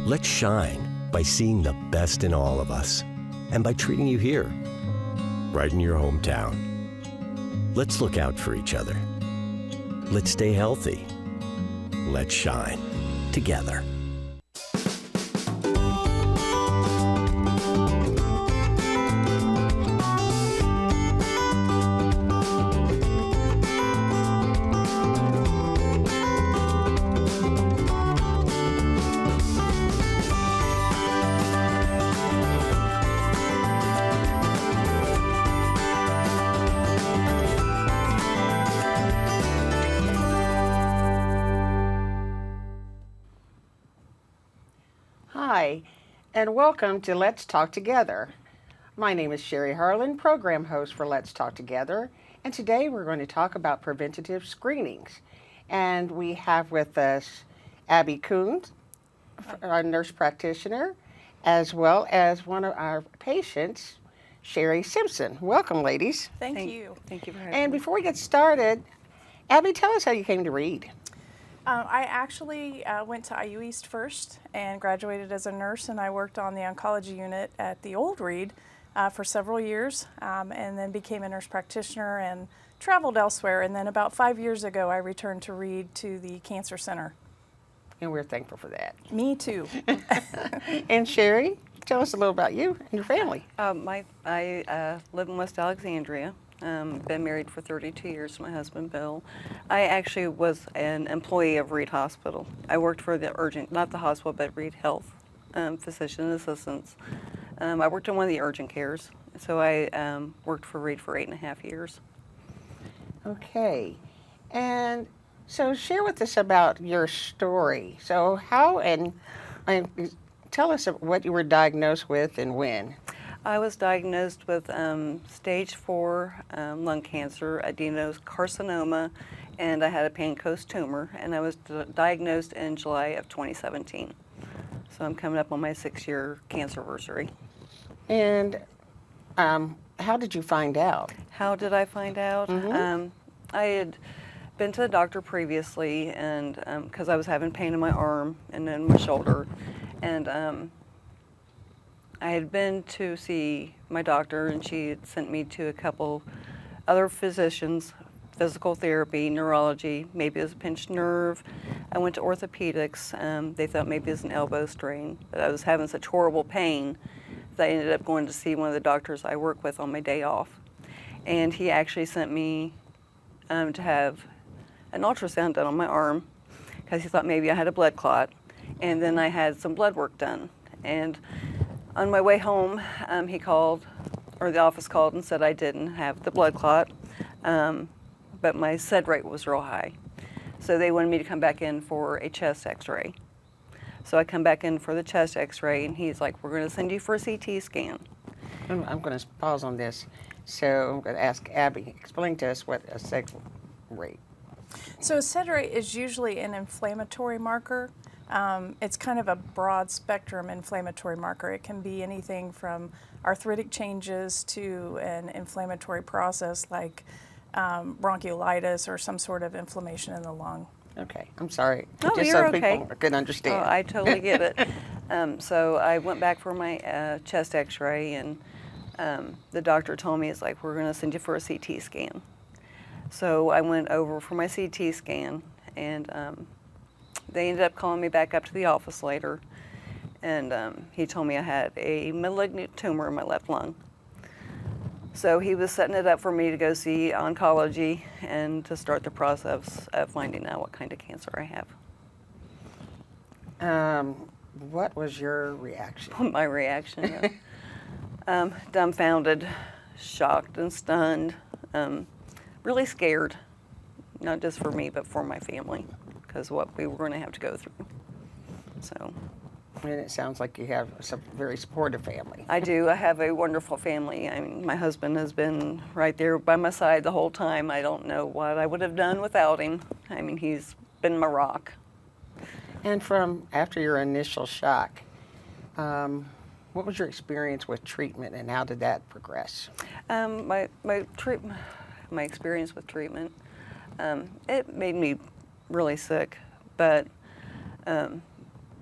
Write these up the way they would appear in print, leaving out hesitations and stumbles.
Let's shine by seeing the best in all of us and by treating you here, right in your hometown. Let's look out for each other. Let's stay healthy. Let's shine together. Hi, and welcome to Let's Talk Together. My name is Sharrie Harlin, program host for Let's Talk Together, and today we're going to talk about preventative screenings. And we have with us Abby Koons, our nurse practitioner, as well as one of our patients, Shari Simpson. Welcome, ladies. Thank you. Thank you for having me. And before we get started, Abby, tell us how you came to Reid. I actually went to IU East first and graduated as a nurse, and I worked on the oncology unit at the old Reid for several years, and then became a nurse practitioner and traveled elsewhere. And then about 5 years ago, I returned to Reid to the Cancer Center. And we're thankful for that. Me too. And Shari, tell us a little about you and your family. I live in West Alexandria. Been married for 32 years to my husband, Bill. I actually was an employee of Reid Hospital. I worked for the urgent, not the hospital, but Reid Health, physician assistants. I worked in one of the urgent cares, so I worked for Reid for 8.5 years. Okay. And so share with us about your story. So how and tell us what you were diagnosed with and when. I was diagnosed with stage 4 lung cancer, adenocarcinoma, and I had a pancreas tumor, and I was diagnosed in July of 2017. So I'm coming up on my 6-year cancerversary. And how did you find out? How did I find out? Mm-hmm. I had been to the doctor previously, and because I was having pain in my arm and then my shoulder, and I had been to see my doctor, and she had sent me to a couple other physicians, physical therapy, neurology, maybe it was a pinched nerve. I went to orthopedics. They thought maybe it was an elbow strain, but I was having such horrible pain that I ended up going to see one of the doctors I work with on my day off. And he actually sent me to have an ultrasound done on my arm because he thought maybe I had a blood clot. And then I had some blood work done. And on my way home, he called, or the office called and said I didn't have the blood clot, but my SED rate was real high. So they wanted me to come back in for a chest x-ray. So I come back in for the chest x-ray, and he's like, we're going to send you for a CT scan. I'm going to pause on this. So I'm going to ask Abby, explain to us what a SED rate. So a SED rate is usually an inflammatory marker. It's kind of a broad spectrum inflammatory marker. It can be anything from arthritic changes to an inflammatory process like bronchiolitis or some sort of inflammation in the lung. Okay, I'm sorry. Oh, Just you're so okay. people can understand. Oh, I totally get it. So I went back for my chest x-ray, and the doctor told me, it's like, we're going to send you for a CT scan. So I went over for my CT scan, and they ended up calling me back up to the office later, and he told me I had a malignant tumor in my left lung. So he was setting it up for me to go see oncology and to start the process of finding out what kind of cancer I have. What was your reaction? My reaction? Dumbfounded, shocked and stunned, really scared, not just for me, but for my family, because what we were going to have to go through. So. And it sounds like you have a very supportive family. I do. I have a wonderful family. I mean, my husband has been right there by my side the whole time. I don't know what I would have done without him. I mean, he's been my rock. And from after your initial shock, what was your experience with treatment, and how did that progress? My experience with treatment, it made me really sick, but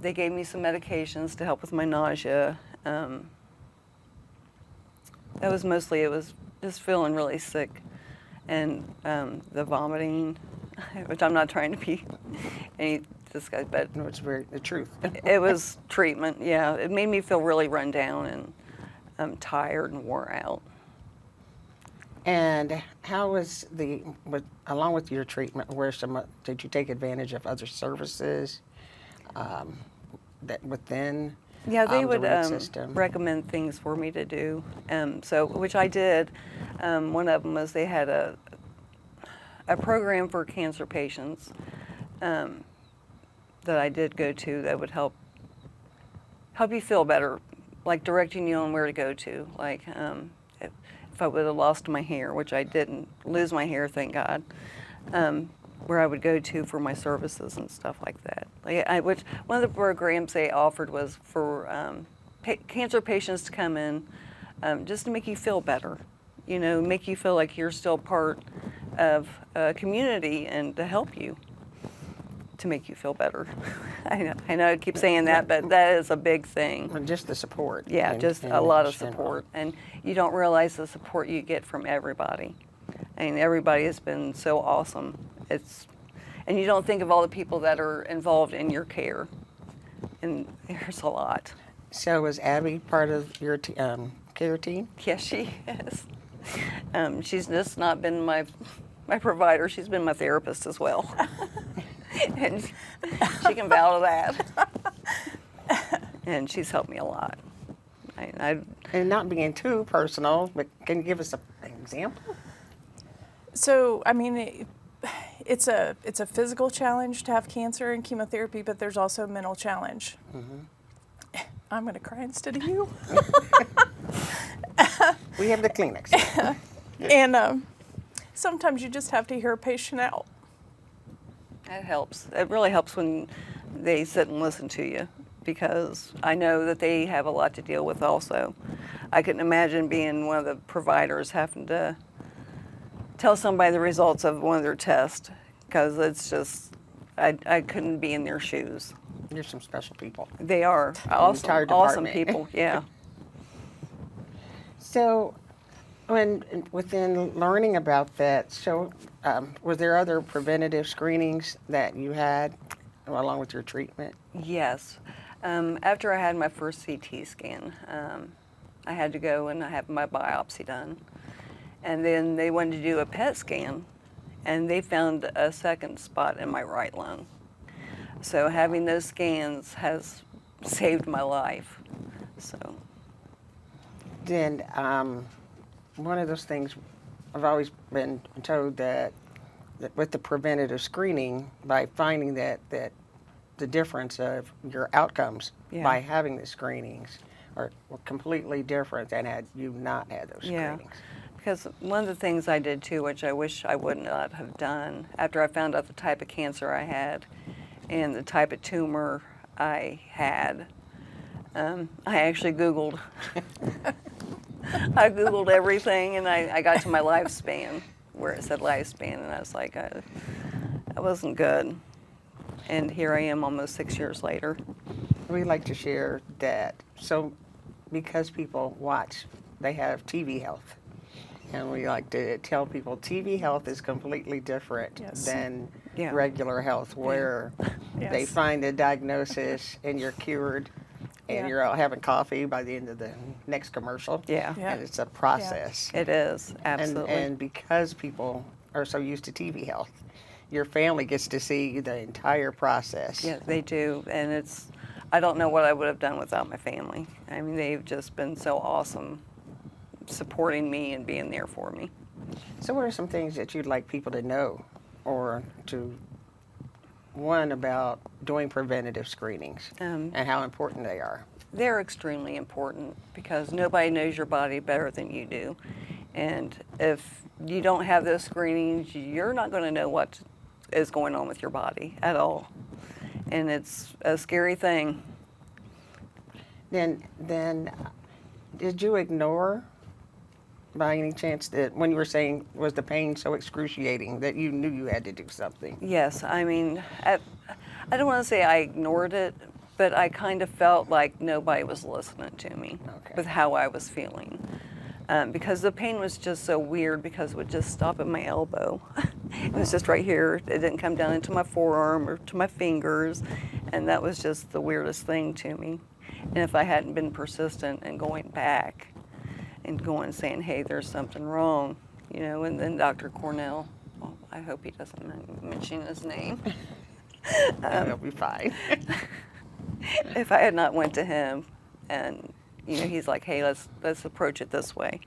they gave me some medications to help with my nausea. That was mostly, it was just feeling really sick, and the vomiting, which I'm not trying to be any this guy, but No, it's very the truth. it was treatment. Yeah, it made me feel really run down and tired and wore out. And how was along with your treatment? Did you take advantage of other services that within? Yeah, they the would Reid system? recommend things for me to do, so which I did. One of them was they had a program for cancer patients that I did go to that would help you feel better, like directing you on where to go to. Like if I would have lost my hair, which I didn't lose my hair, thank God. Where I would go to for my services and stuff like that. Which one of the programs they offered was for cancer patients to come in just to make you feel better, make you feel like you're still part of a community and to help you, to make you feel better. I know I keep saying that, but that is a big thing. And just the support. Yeah, and- just and a lot of general. support. And you don't realize the support you get from everybody. And everybody has been so awesome. And you don't think of all the people that are involved in your care. And there's a lot. So was Abby part of your care team? Yes, she is. She's just not been my provider. She's been my therapist as well. And she can vouch to that. And she's helped me a lot. And not being too personal, but can you give us an example? So, I mean, it's a physical challenge to have cancer and chemotherapy, but there's also a mental challenge. Mm-hmm. I'm going to cry instead of you. We have the Kleenex. And sometimes you just have to hear a patient out. It helps. It really helps when they sit and listen to you, because I know that they have a lot to deal with also. I couldn't imagine being one of the providers having to tell somebody the results of one of their tests, because it's just, I couldn't be in their shoes. You're some special people. They are entire awesome department. people, yeah. So, within learning about that, were there other preventative screenings that you had along with your treatment? Yes. After I had my first CT scan, I had to go and have my biopsy done. And then they wanted to do a PET scan, and they found a second spot in my right lung. So having those scans has saved my life. So. Then one of those things I've always been told that with the preventative screening, by finding that the difference of your outcomes by having the screenings are completely different than had you not had those screenings. Because one of the things I did too, which I wish I would not have done, after I found out the type of cancer I had and the type of tumor I had, I actually Googled. I Googled everything, and I got to my lifespan, where it said lifespan, and I was like, that wasn't good. And here I am almost 6 years later. We like to share that. So because people watch, they have TV health. And we like to tell people TV health is completely different than regular health, where they find a diagnosis and you're cured and you're out having coffee by the end of the next commercial. Yeah. And it's a process. It is, absolutely. And because people are so used to TV health, your family gets to see the entire process. Yeah, they do. And I don't know what I would have done without my family. I mean, they've just been so awesome, supporting me and being there for me. So what are some things that you'd like people to know or to, one, about doing preventative screenings and how important they are? They're extremely important, because nobody knows your body better than you do. And if you don't have those screenings, you're not going to know what is going on with your body at all. And it's a scary thing. Then did you ignore, by any chance, that when you were saying was the pain so excruciating that you knew you had to do something? Yes, I mean, I don't want to say I ignored it, but I kind of felt like nobody was listening to me with how I was feeling. Because the pain was just so weird because it would just stop at my elbow. It was just right here. It didn't come down into my forearm or to my fingers. And that was just the weirdest thing to me. And if I hadn't been persistent and going back and going saying, hey, there's something wrong, you know, and then Dr. Cornell, well, I hope he doesn't mention his name. It'll be fine. If I had not went to him and, you know, he's like, hey, let's approach it this way,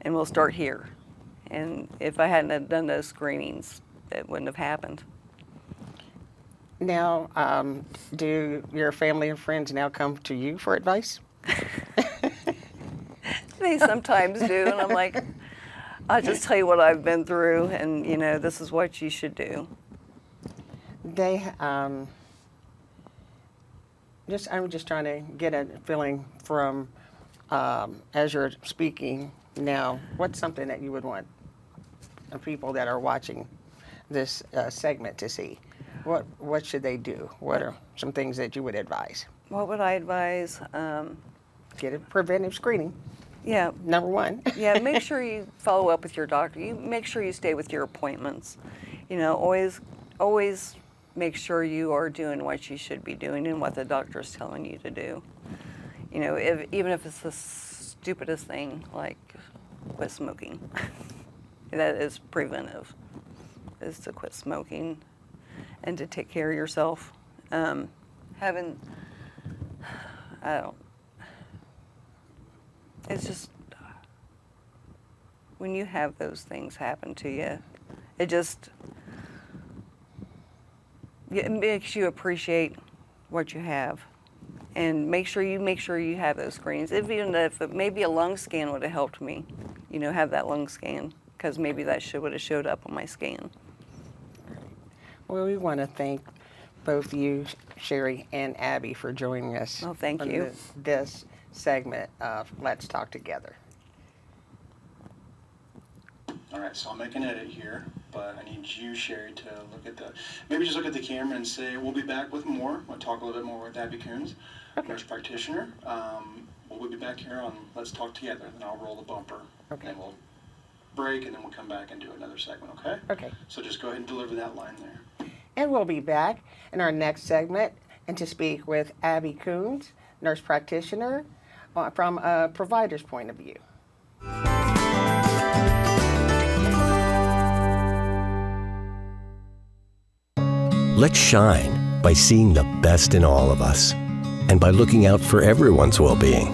and we'll start here. And if I hadn't have done those screenings, it wouldn't have happened. Now, do your family and friends now come to you for advice? They sometimes do, and I'm like, I'll just tell you what I've been through, and, you know, this is what you should do. I'm just trying to get a feeling from, as you're speaking now, what's something that you would want the people that are watching this segment to see? What should they do? What are some things that you would advise? What would I advise? Get a preventive screening. Yeah. Number one. Yeah, make sure you follow up with your doctor. You make sure you stay with your appointments. You know, always make sure you are doing what you should be doing and what the doctor is telling you to do. You know, even if it's the stupidest thing, like quit smoking. That is preventive, is to quit smoking and to take care of yourself. It's just, when you have those things happen to you, it makes you appreciate what you have, and make sure you have those screens. Even if maybe a lung scan would have helped me, you know, have that lung scan, because maybe that would have showed up on my scan. Well, we want to thank both you, Sharrie and Abby, for joining us. Oh, thank you. This segment of Let's Talk Together. All right, so I'll make an edit here, but I need you, Sharrie, to maybe just look at the camera and say, we'll be back with more. We'll talk a little bit more with Abby Koons, nurse practitioner. We'll be back here on Let's Talk Together, then I'll roll the bumper. Okay. And we'll break, and then we'll come back and do another segment, okay? Okay. So just go ahead and deliver that line there. And we'll be back in our next segment and to speak with Abby Koons, nurse practitioner, from a provider's point of view. Let's shine by seeing the best in all of us and by looking out for everyone's well-being.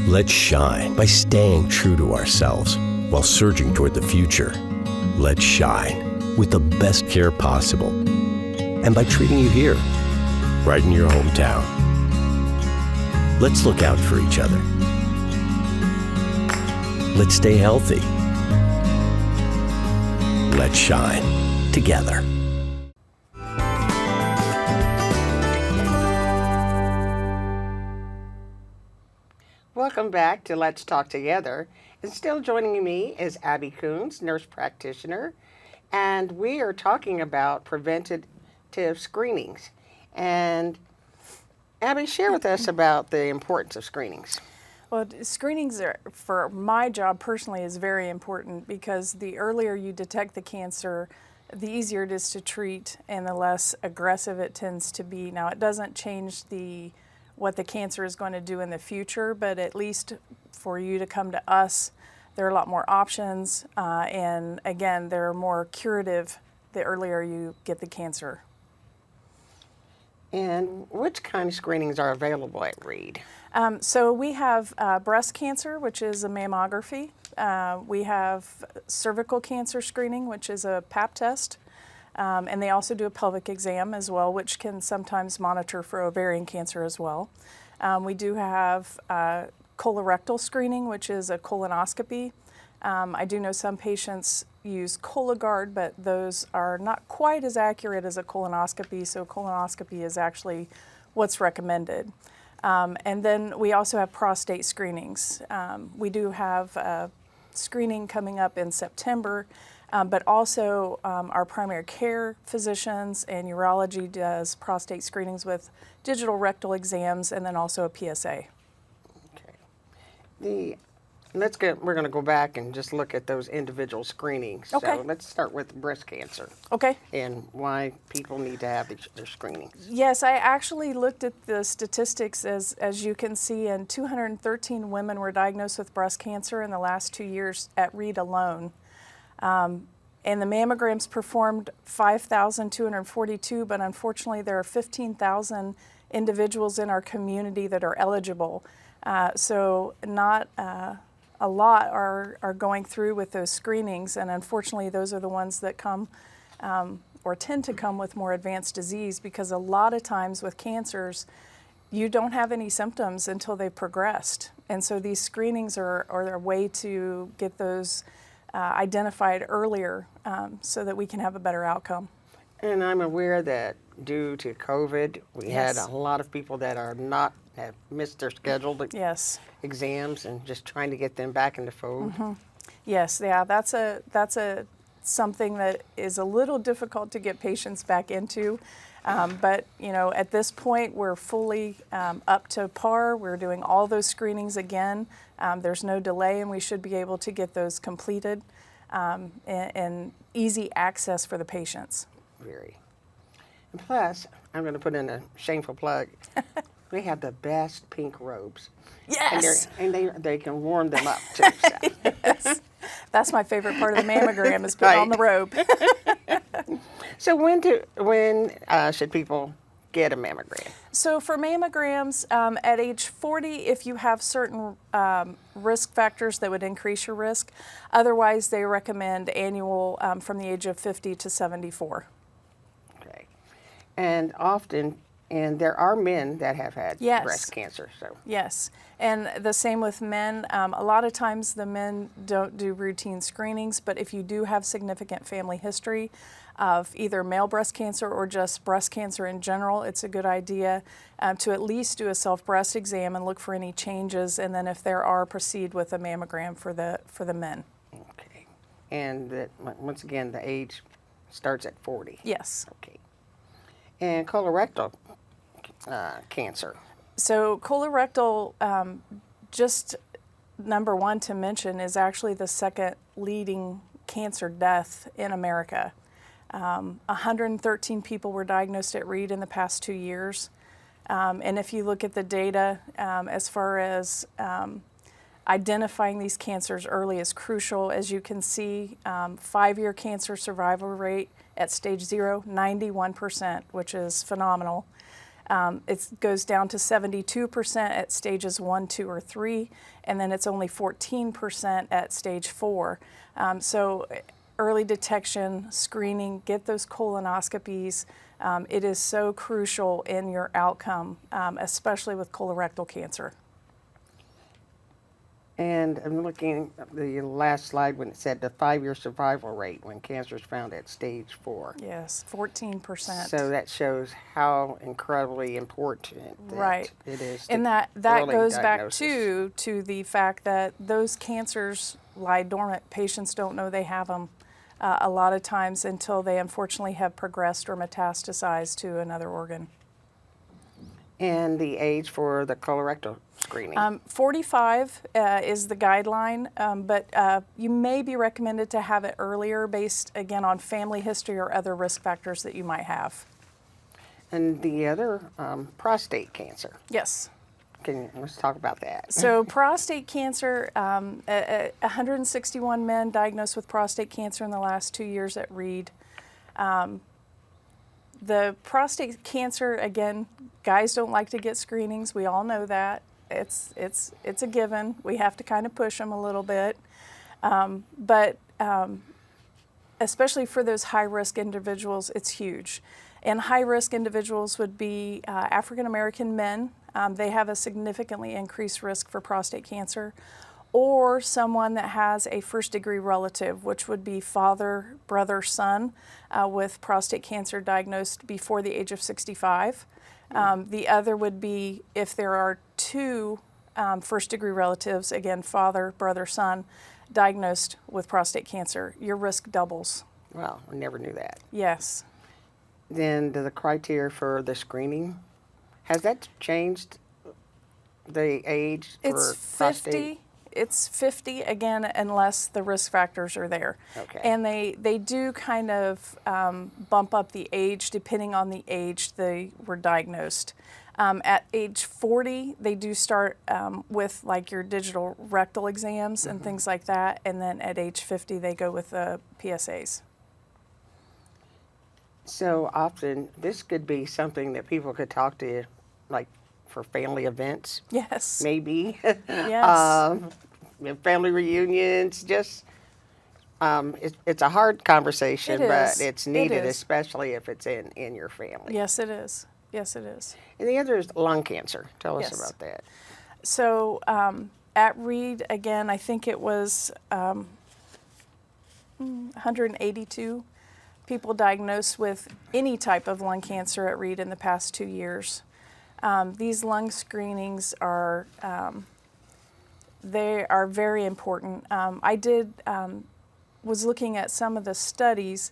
Let's shine by staying true to ourselves while surging toward the future. Let's shine with the best care possible and by treating you here, right in your hometown. Let's look out for each other. Let's stay healthy. Let's shine together. Welcome back to Let's Talk Together. And still joining me is Abby Koons, nurse practitioner, and we are talking about preventative screenings. And Abby, share with us about the importance of screenings. Well, screenings are, for my job personally, is very important because the earlier you detect the cancer, the easier it is to treat and the less aggressive it tends to be. Now, it doesn't change what the cancer is going to do in the future, but at least for you to come to us, there are a lot more options, and again, they're more curative the earlier you get the cancer. And which kind of screenings are available at Reid? So we have breast cancer, which is a mammography. We have cervical cancer screening, which is a Pap test. And they also do a pelvic exam as well, which can sometimes monitor for ovarian cancer as well. We do have colorectal screening, which is a colonoscopy. I do know some patients use Cologuard, but those are not quite as accurate as a colonoscopy, so colonoscopy is actually what's recommended. And then we also have prostate screenings. We do have a screening coming up in September But also our primary care physicians and urology does prostate screenings with digital rectal exams and then also a PSA. Okay. We're going to go back and just look at those individual screenings. Okay. So let's start with breast cancer Okay. and why people need to have their screenings. Yes, I actually looked at the statistics as you can see, and 213 women were diagnosed with breast cancer in the last 2 years at Reid alone. And the mammograms performed 5,242, but unfortunately there are 15,000 individuals in our community that are eligible. So not a lot are going through with those screenings, and unfortunately those are the ones that come or tend to come with more advanced disease, because a lot of times with cancers you don't have any symptoms until they've progressed. And so these screenings are a way to get those identified earlier so that we can have a better outcome. And I'm aware that due to COVID, we had Yes. a lot of people that have missed their scheduled Yes. exams, and just trying to get them back in the fold. Yes, yeah, that's something that is a little difficult to get patients back into. But at this point, we're fully up to par. We're doing all those screenings again. There's no delay, and we should be able to get those completed and easy access for the patients. Very. And plus, I'm going to put in a shameful plug. We have the best pink robes. Yes. And they can warm them up too. So. Yes. That's my favorite part of the mammogram is putting on the robe. So when should people get a mammogram? So for mammograms, at age 40, if you have certain risk factors that would increase your risk, otherwise they recommend annual from the age of 50 to 74. Okay. And there are men that have had Yes. breast cancer. So Yes, and the same with men. A lot of times the men don't do routine screenings, but if you do have significant family history of either male breast cancer or just breast cancer in general, it's a good idea to at least do a self-breast exam and look for any changes, and then if there are, proceed with a mammogram for the men. okay. And once again, the age starts at 40. Yes. Okay. And colorectal cancer. So colorectal, just number one to mention, is actually the second leading cancer death in America. 113 people were diagnosed at Reid in the past 2 years. And if you look at the data, as far as identifying these cancers early is crucial. As you can see, 5-year cancer survival rate at stage 0, 91%, which is phenomenal. It goes down to 72% at stages 1, 2, or 3, and then it's only 14% at stage 4. So early detection, screening, get those colonoscopies. It is so crucial in your outcome, especially with colorectal cancer. And I'm looking at the last slide when it said the 5-year survival rate when cancer is found at stage 4. Yes, 14%. So that shows how incredibly important that Right. it is. And to that early goes back diagnosis. to the fact that those cancers lie dormant. Patients don't know they have them a lot of times until they unfortunately have progressed or metastasized to another organ. And the age for the colorectal screening. 45 is the guideline, but you may be recommended to have it earlier based, again, on family history or other risk factors that you might have. And the other, prostate cancer. Yes. Let's talk about that. So prostate cancer, 161 men diagnosed with prostate cancer in the last 2 years at Reid. The prostate cancer, again, guys don't like to get screenings. We all know that. It's a given. We have to kind of push them a little bit. But especially for those high-risk individuals, it's huge. And high-risk individuals would be African-American men. They have a significantly increased risk for prostate cancer. Or someone that has a first-degree relative, which would be father, brother, son, with prostate cancer diagnosed before the age of 65. The other would be if there are two first-degree relatives, again, father, brother, son, diagnosed with prostate cancer, your risk doubles. Wow, I never knew that. Yes. Then the criteria for the screening, has that changed, the age for It's prostate? 50. It's 50 again, unless the risk factors are there. Okay. And they do kind of bump up the age depending on the age they were diagnosed. At age 40, they do start with like your digital rectal exams and things like that. And then at age 50, they go with the PSAs. So often, this could be something that people could talk to, like for family events, Yes. maybe. Yes. Family reunions, just, it's a hard conversation, It but is. it's It needed, is. especially if it's in your family. Yes, it is. Yes, it is. And the other is lung cancer. Tell us Yes. about that. So at Reid, again, I think it was 182 people diagnosed with any type of lung cancer at Reid in the past 2 years. These lung screenings are they are very important. Was looking at some of the studies,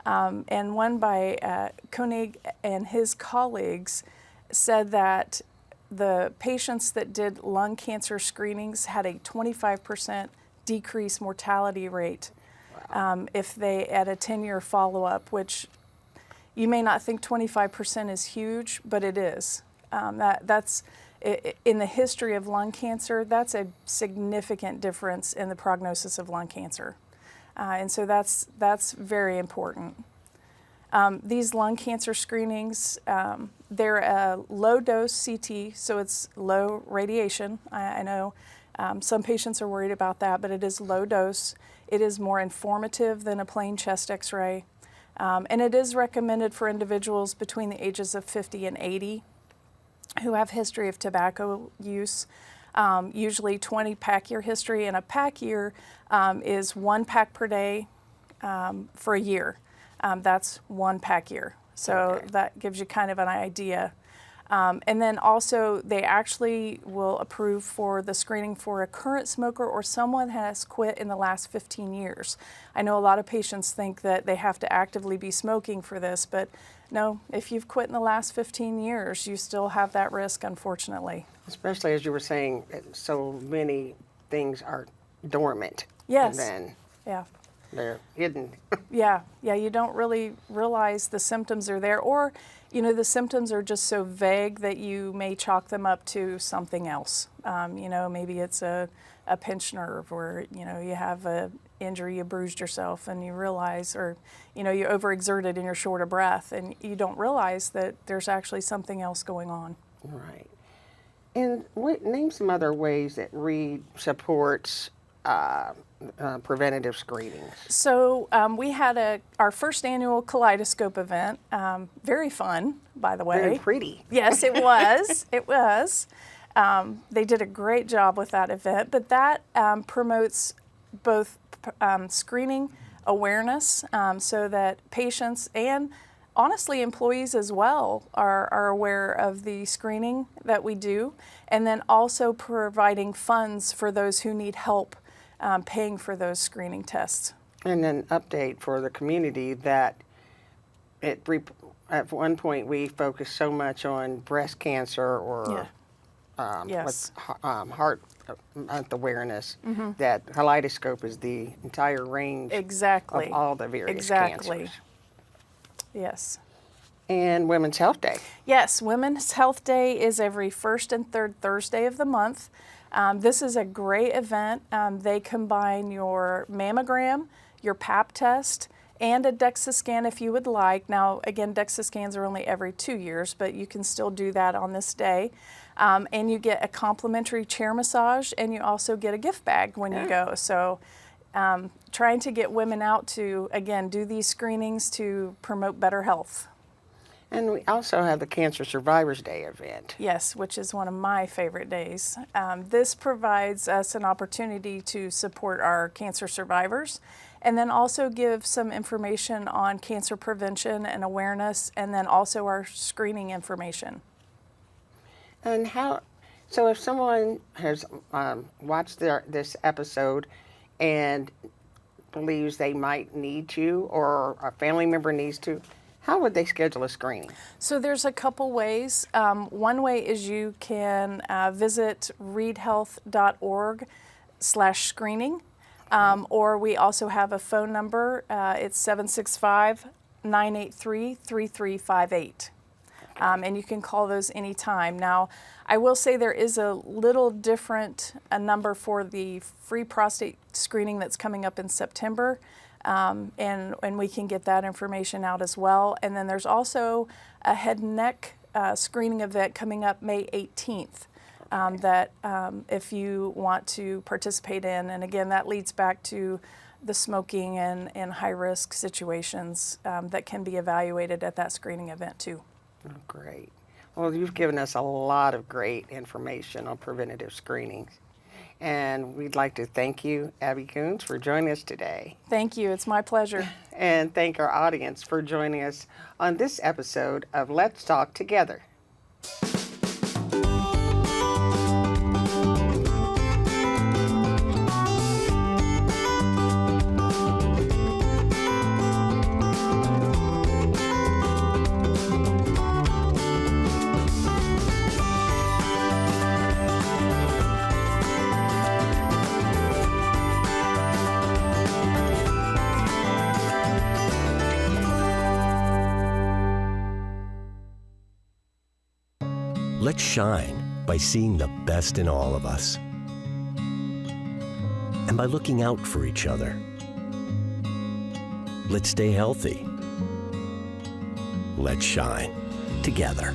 and one by Koenig and his colleagues said that the patients that did lung cancer screenings had a 25% decreased mortality rate if they at a 10-year follow-up, which you may not think 25% is huge, but it is. That's in the history of lung cancer, that's a significant difference in the prognosis of lung cancer. And so that's very important. These lung cancer screenings, they're a low dose CT, so it's low radiation. I know some patients are worried about that, but it is low dose. It is more informative than a plain chest x-ray. And it is recommended for individuals between the ages of 50 and 80 who have history of tobacco use, usually 20 pack year history, and a pack year is 1 pack per day for a year. That's 1 pack year. So Okay. that gives you kind of an idea. And then also they actually will approve for the screening for a current smoker or someone has quit in the last 15 years. I know a lot of patients think that they have to actively be smoking for this, but no, if you've quit in the last 15 years, you still have that risk, unfortunately. Especially as you were saying, so many things are dormant. Yes. And then Yeah. they're hidden. Yeah, you don't really realize the symptoms are there, or, the symptoms are just so vague that you may chalk them up to something else. Maybe it's a pinched nerve, or, you have a injury, you bruised yourself and you realize, or, you overexerted and you're short of breath and you don't realize that there's actually something else going on. Right. And name some other ways that Reid supports preventative screenings. So we had our first annual kaleidoscope event. Very fun, by the way. Very pretty. Yes, it was. It was. They did a great job with that event, but that promotes both screening awareness so that patients and honestly employees as well are aware of the screening that we do, and then also providing funds for those who need help paying for those screening tests. And an update for the community that at one point we focused so much on breast cancer or Yes. heart month awareness that kaleidoscope is the entire range Exactly. of all the various Exactly. cancers. Yes. And Women's Health Day. Yes, Women's Health Day is every first and third Thursday of the month. This is a great event. They combine your mammogram, your Pap test, and a DEXA scan if you would like. Now, again, DEXA scans are only every 2 years, but you can still do that on this day. And you get a complimentary chair massage, and you also get a gift bag when you go. So trying to get women out to, again, do these screenings to promote better health. And we also have the Cancer Survivors Day event. Yes, which is one of my favorite days. This provides us an opportunity to support our cancer survivors and then also give some information on cancer prevention and awareness, and then also our screening information. And so if someone has watched this episode and believes they might need you or a family member needs to, how would they schedule a screening? So there's a couple ways. One way is you can visit reidhealth.org/screening, or we also have a phone number. It's 765-983-3358. And you can call those anytime. Now, I will say there is a little different number for the free prostate screening that's coming up in September, and we can get that information out as well. And then there's also a head and neck screening event coming up May 18th that if you want to participate in. And again, that leads back to the smoking and high-risk situations that can be evaluated at that screening event too. Oh, great. Well, you've given us a lot of great information on preventative screenings. And we'd like to thank you, Abby Koons, for joining us today. Thank you. It's my pleasure. And thank our audience for joining us on this episode of Let's Talk Together. Let's shine by seeing the best in all of us and by looking out for each other. Let's stay healthy. Let's shine together.